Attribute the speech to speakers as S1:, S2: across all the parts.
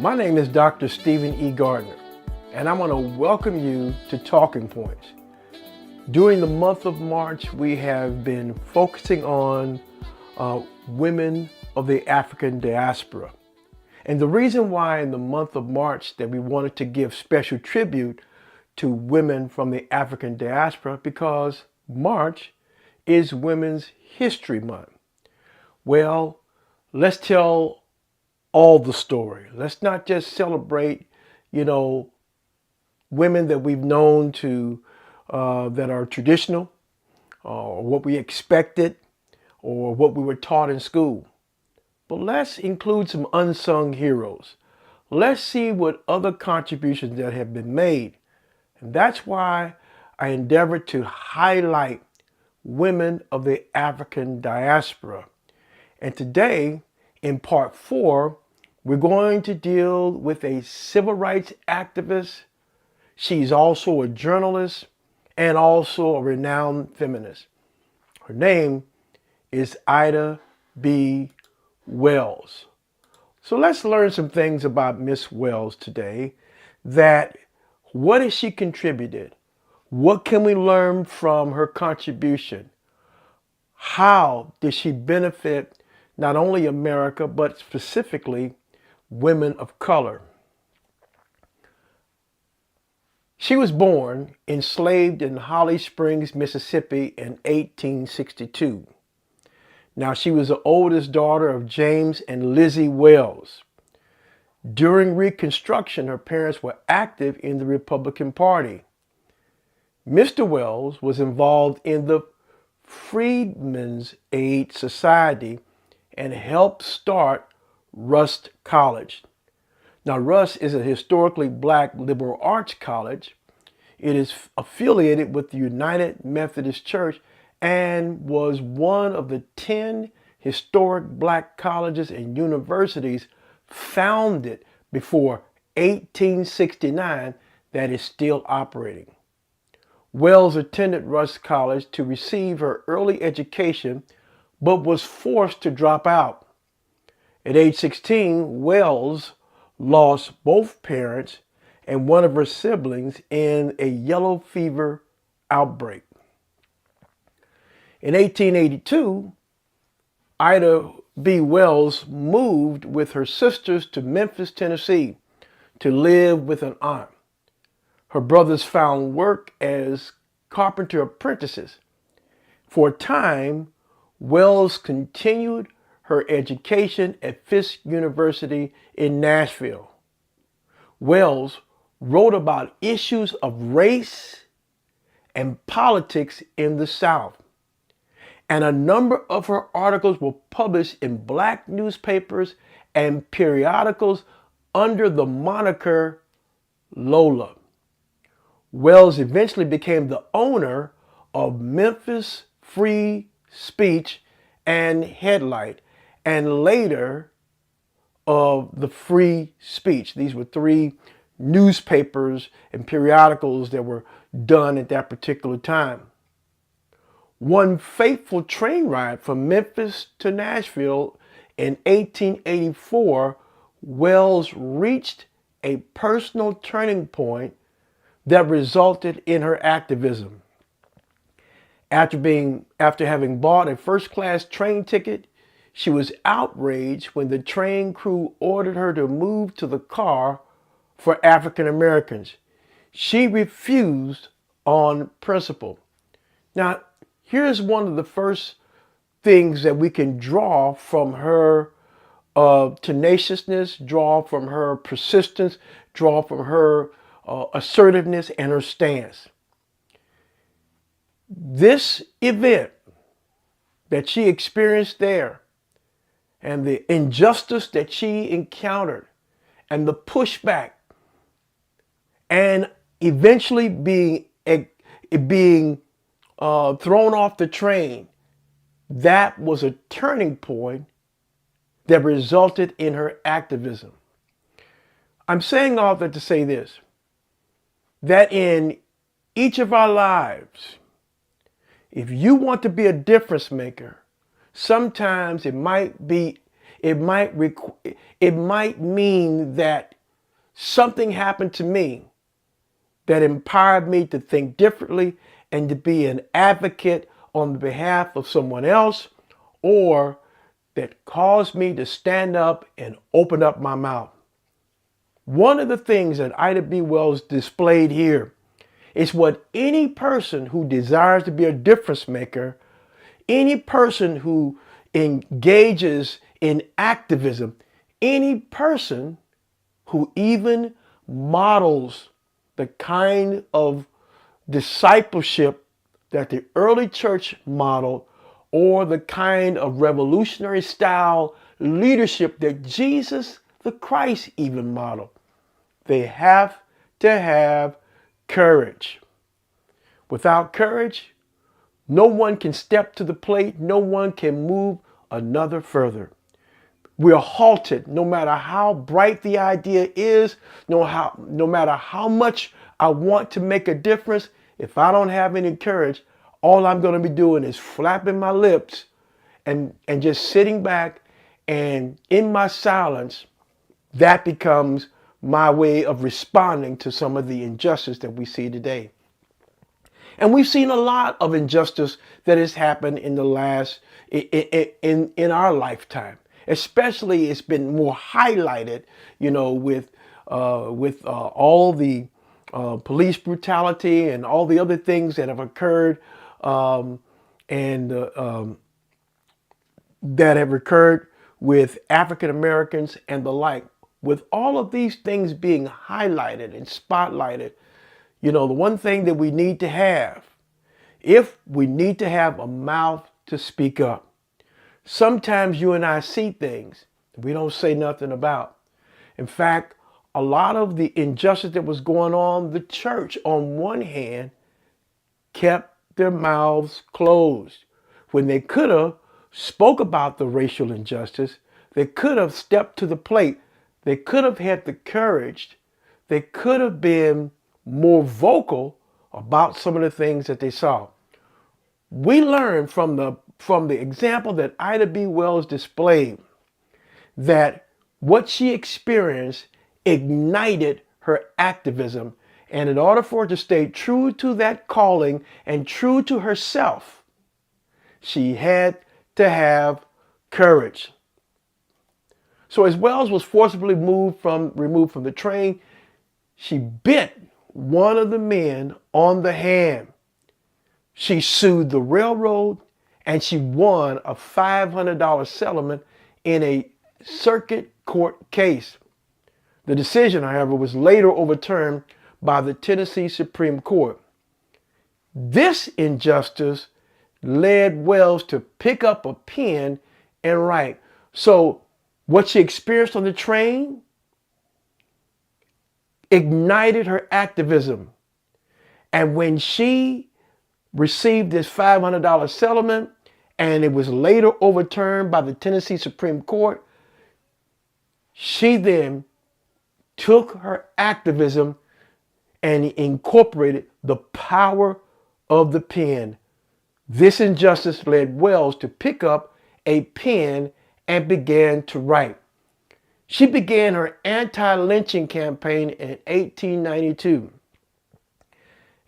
S1: My name is Dr. Stephen E. Gardner, and I want to welcome you to Talking Points. During the month of March, we have been focusing on women of the African diaspora. And the reason why in the month of March that we wanted to give special tribute to women from the African diaspora, because March is Women's History Month. Well, let's tell all the story. Let's not just celebrate, women that we've known to that are traditional, or what we expected, or what we were taught in school. But let's include some unsung heroes. Let's see what other contributions that have been made. And that's why I endeavored to highlight women of the African diaspora. And today, in part 4, we're going to deal with a civil rights activist. She's also a journalist and also a renowned feminist. Her name is Ida B. Wells. So let's learn some things about Miss Wells today. What has she contributed? What can we learn from her contribution? How did she benefit not only America, but specifically women of color? She was born enslaved in Holly Springs, Mississippi in 1862. Now, she was the oldest daughter of James and Lizzie Wells. During Reconstruction, her parents were active in the Republican Party. Mr. Wells was involved in the Freedmen's Aid Society and helped start Rust College. Now, Rust is a historically black liberal arts college. It is affiliated with the United Methodist Church and was one of the 10 historic black colleges and universities founded before 1869 that is still operating. Wells attended Rust College to receive her early education, but was forced to drop out. At age 16, Wells lost both parents and one of her siblings in a yellow fever outbreak. In 1882, Ida B. Wells moved with her sisters to Memphis, Tennessee, to live with an aunt. Her brothers found work as carpenter apprentices. For a time, Wells continued her education at Fisk University in Nashville. Wells wrote about issues of race and politics in the South, and a number of her articles were published in black newspapers and periodicals under the moniker Lola. Wells eventually became the owner of Memphis Free Speech and Headlight, and later of the Free Speech. These were 3 newspapers and periodicals that were done at that particular time. One fateful train ride from Memphis to Nashville in 1884, Wells reached a personal turning point that resulted in her activism. After having bought a first-class train ticket, she was outraged when the train crew ordered her to move to the car for African Americans. She refused on principle. Now, here's one of the first things that we can draw from her tenaciousness, draw from her persistence, draw from her assertiveness and her stance. This event that she experienced there, and the injustice that she encountered, and the pushback, and eventually being thrown off the train, that was a turning point that resulted in her activism. I'm saying all that to say this, that in each of our lives, if you want to be a difference maker, sometimes it might mean that something happened to me that empowered me to think differently and to be an advocate on behalf of someone else, or that caused me to stand up and open up my mouth. One of the things that Ida B. Wells displayed here is what any person who desires to be a difference maker, any person who engages in activism, any person who even models the kind of discipleship that the early church modeled, or the kind of revolutionary style leadership that Jesus the Christ even modeled. They have to have courage. Without courage, no one can step to the plate. No one can move another further. We're halted no matter how bright the idea is, no matter how much I want to make a difference. If I don't have any courage, all I'm going to be doing is flapping my lips and just sitting back, and in my silence, that becomes my way of responding to some of the injustice that we see today. And we've seen a lot of injustice that has happened in the last, in our lifetime. Especially, it's been more highlighted, with all the police brutality and all the other things that have occurred, and that have occurred with African Americans and the like. With all of these things being highlighted and spotlighted, the one thing that we need to have, if we need to have a mouth to speak up. Sometimes you and I see things we don't say nothing about. In fact, a lot of the injustice that was going on, the church, on one hand, kept their mouths closed when they could have spoke about the racial injustice. They could have stepped to the plate. They could have had the courage. They could have been more vocal about some of the things that they saw. We learned from the example that Ida B. Wells displayed that what she experienced ignited her activism. And in order for her to stay true to that calling and true to herself, she had to have courage. So as Wells was forcibly removed from the train, she bit one of the men on the hand. She sued the railroad, and she won a $500 settlement in a circuit court case. The decision, however, was later overturned by the Tennessee Supreme Court. This injustice led Wells to pick up a pen and write. So what she experienced on the train ignited her activism. And when she received this $500 settlement, and it was later overturned by the Tennessee Supreme Court, she then took her activism and incorporated the power of the pen. This injustice led Wells to pick up a pen and began to write. She began her anti-lynching campaign in 1892.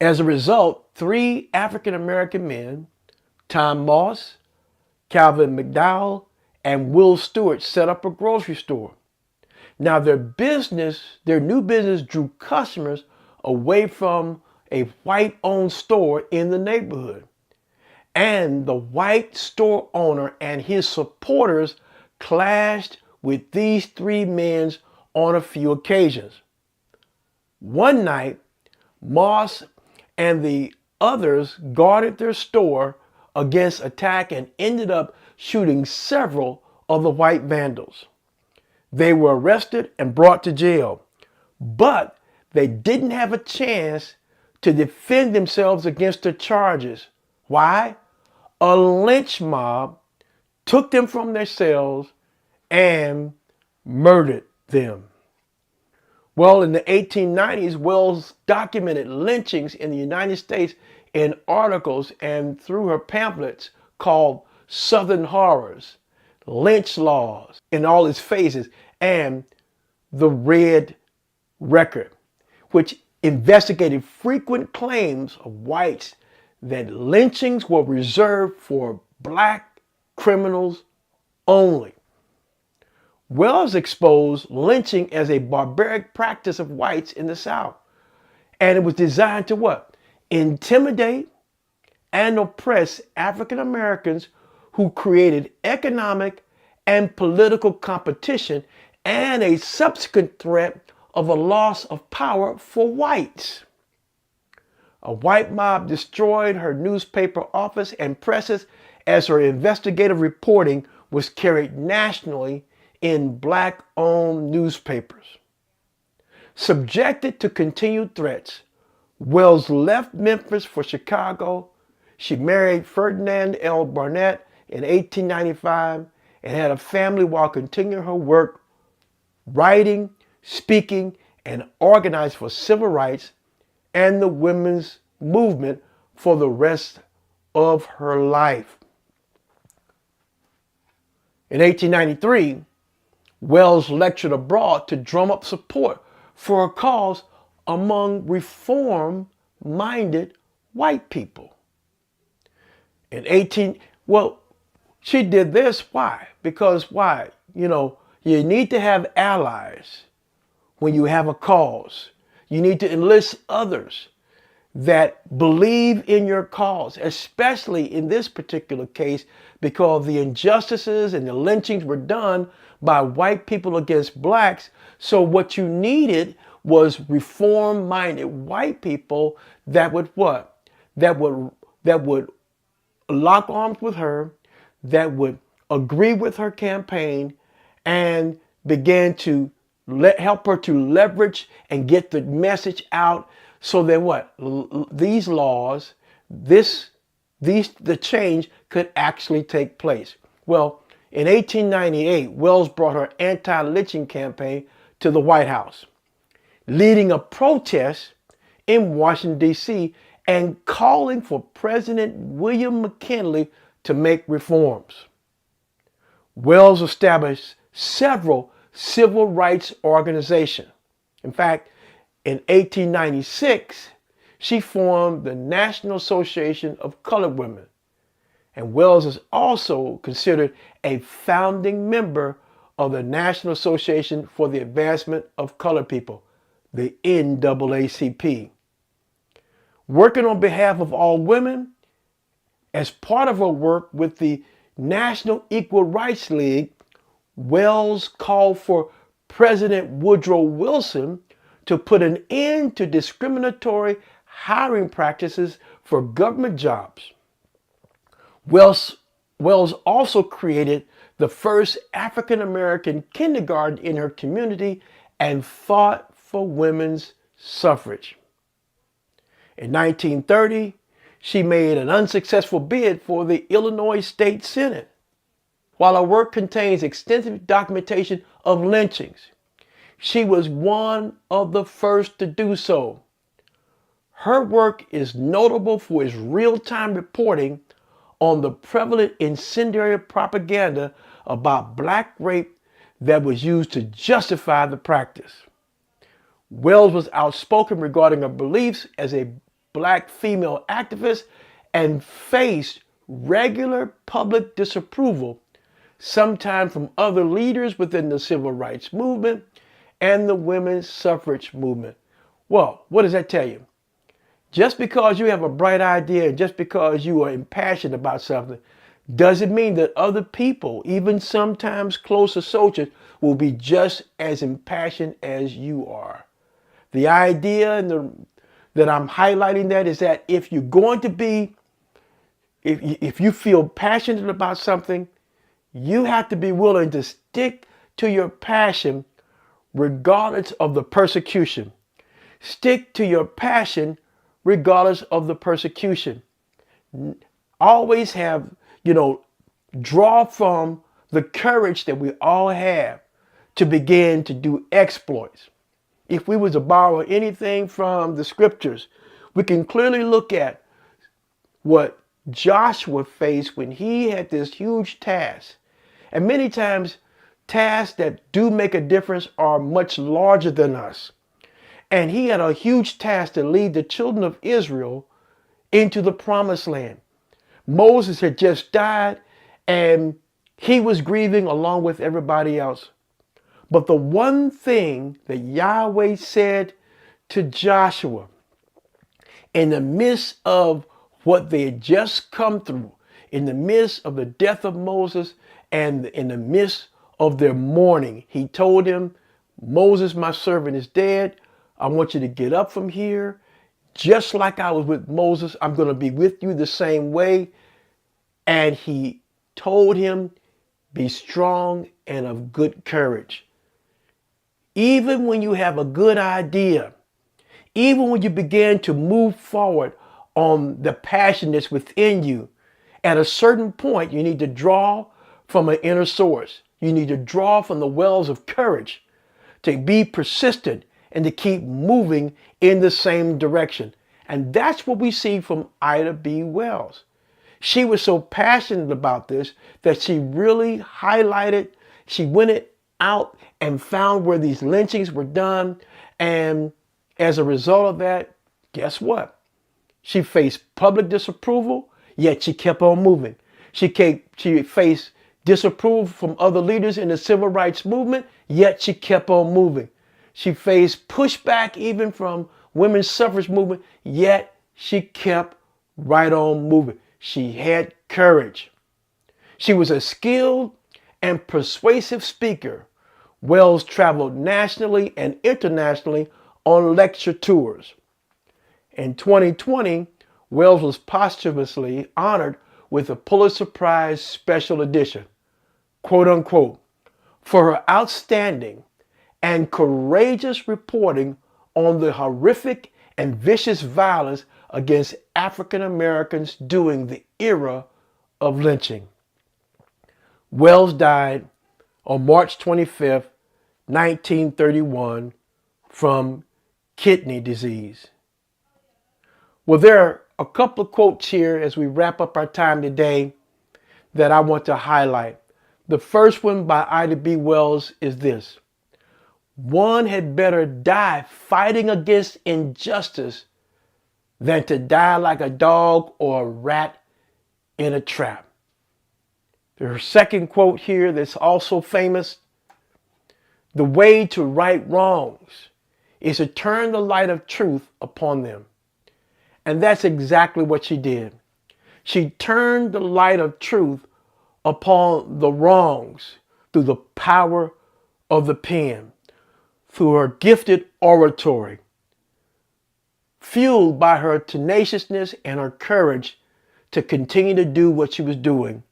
S1: As a result, 3 African American men, Tom Moss, Calvin McDowell, and Will Stewart, set up a grocery store. Now their new business drew customers away from a white-owned store in the neighborhood. And the white store owner and his supporters clashed with these 3 men on a few occasions. One night, Moss and the others guarded their store against attack and ended up shooting several of the white vandals. They were arrested and brought to jail, but they didn't have a chance to defend themselves against the charges. Why? A lynch mob took them from their cells and murdered them. Well, in the 1890s, Wells documented lynchings in the United States in articles and through her pamphlets called Southern Horrors, Lynch Laws in all its phases, and the Red record, which investigated frequent claims of whites that lynchings were reserved for black criminals only. Wells exposed lynching as a barbaric practice of whites in the South. And it was designed to what? Intimidate and oppress African Americans who created economic and political competition and a subsequent threat of a loss of power for whites. A white mob destroyed her newspaper office and presses as her investigative reporting was carried nationally in black-owned newspapers. Subjected to continued threats, Wells left Memphis for Chicago. She married Ferdinand L. Barnett in 1895 and had a family while continuing her work, writing, speaking, and organized for civil rights and the women's movement for the rest of her life. In 1893, Wells lectured abroad to drum up support for a cause among reform-minded white people. She did this. Why? Because why? You need to have allies when you have a cause. You need to enlist others that believe in your cause, especially in this particular case, because the injustices and the lynchings were done by white people against blacks. So what you needed was reform-minded white people that would what? That would lock arms with her, that would agree with her campaign, and begin to help her to leverage and get the message out so that what? These laws, the change could actually take place. Well, in 1898, Wells brought her anti-lynching campaign to the White House, leading a protest in Washington, D.C., and calling for President William McKinley to make reforms. Wells established several civil rights organizations. In fact, in 1896, she formed the National Association of Colored Women. And Wells is also considered a founding member of the National Association for the Advancement of Colored People, the NAACP. Working on behalf of all women, as part of her work with the National Equal Rights League, Wells called for President Woodrow Wilson to put an end to discriminatory hiring practices for government jobs. Wells also created the first African American kindergarten in her community and fought for women's suffrage. In 1930, she made an unsuccessful bid for the Illinois State Senate. While her work contains extensive documentation of lynchings, she was one of the first to do so. Her work is notable for its real-time reporting on the prevalent incendiary propaganda about black rape that was used to justify the practice. Wells was outspoken regarding her beliefs as a black female activist and faced regular public disapproval, sometimes from other leaders within the civil rights movement and the women's suffrage movement. Well, what does that tell you? Just because you have a bright idea and just because you are impassioned about something doesn't mean that other people, even sometimes close associates, will be just as impassioned as you are. The idea that I'm highlighting that is that if you're going to be, if you feel passionate about something, you have to be willing to stick to your passion regardless of the persecution. Stick to your passion regardless of the persecution. Always have, draw from the courage that we all have to begin to do exploits. If we were to borrow anything from the scriptures, we can clearly look at what Joshua faced when he had this huge task. And many times, tasks that do make a difference are much larger than us. And he had a huge task to lead the children of Israel into the promised land. Moses had just died and he was grieving along with everybody else. But the one thing that Yahweh said to Joshua in the midst of what they had just come through, in the midst of the death of Moses and in the midst of their mourning, he told him, Moses, my servant, is dead. I want you to get up from here. Just like I was with Moses, I'm going to be with you the same way. And he told him, be strong and of good courage. Even when you have a good idea, even when you begin to move forward on the passion that's within you, at a certain point, you need to draw from an inner source. You need to draw from the wells of courage to be persistent and to keep moving in the same direction. And that's what we see from Ida B. Wells. She was so passionate about this that she really highlighted, she went out and found where these lynchings were done. And as a result of that, guess what? She faced public disapproval, yet she kept on moving. She faced disapproval from other leaders in the civil rights movement, yet she kept on moving. She faced pushback even from women's suffrage movement, yet she kept right on moving. She had courage. She was a skilled and persuasive speaker. Wells traveled nationally and internationally on lecture tours. In 2020, Wells was posthumously honored with a Pulitzer Prize Special Edition, quote unquote, for her outstanding and courageous reporting on the horrific and vicious violence against African Americans during the era of lynching. Wells died on March 25th, 1931 from kidney disease. Well, there are a couple of quotes here as we wrap up our time today that I want to highlight. The first one by Ida B. Wells is this: one had better die fighting against injustice than to die like a dog or a rat in a trap. Her second quote here that's also famous: the way to right wrongs is to turn the light of truth upon them. And that's exactly what she did. She turned the light of truth upon the wrongs through the power of the pen, through her gifted oratory, fueled by her tenaciousness and her courage to continue to do what she was doing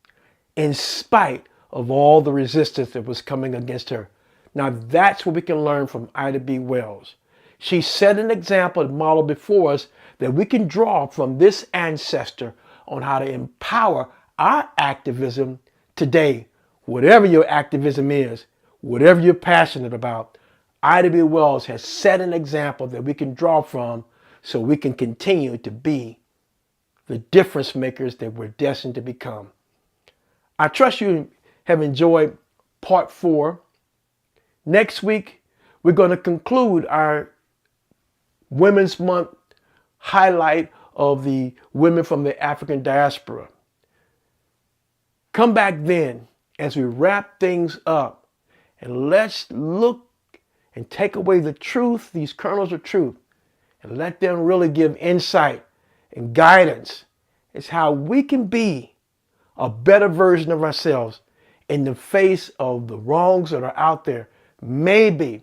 S1: in spite of all the resistance that was coming against her. Now that's what we can learn from Ida B. Wells. She set an example and model before us that we can draw from this ancestor on how to empower our activism today. Whatever your activism is, whatever you're passionate about, Ida B. Wells has set an example that we can draw from so we can continue to be the difference makers that we're destined to become. I trust you have enjoyed part 4. Next week, we're going to conclude our Women's Month highlight of the women from the African diaspora. Come back then as we wrap things up, and let's look and take away the truth, these kernels of truth, and let them really give insight and guidance as how we can be a better version of ourselves in the face of the wrongs that are out there, maybe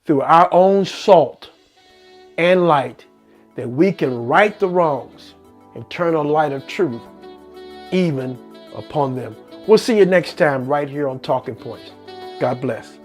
S1: through our own salt and light, that we can right the wrongs and turn a light of truth even upon them. We'll see you next time right here on Talking Points. God bless.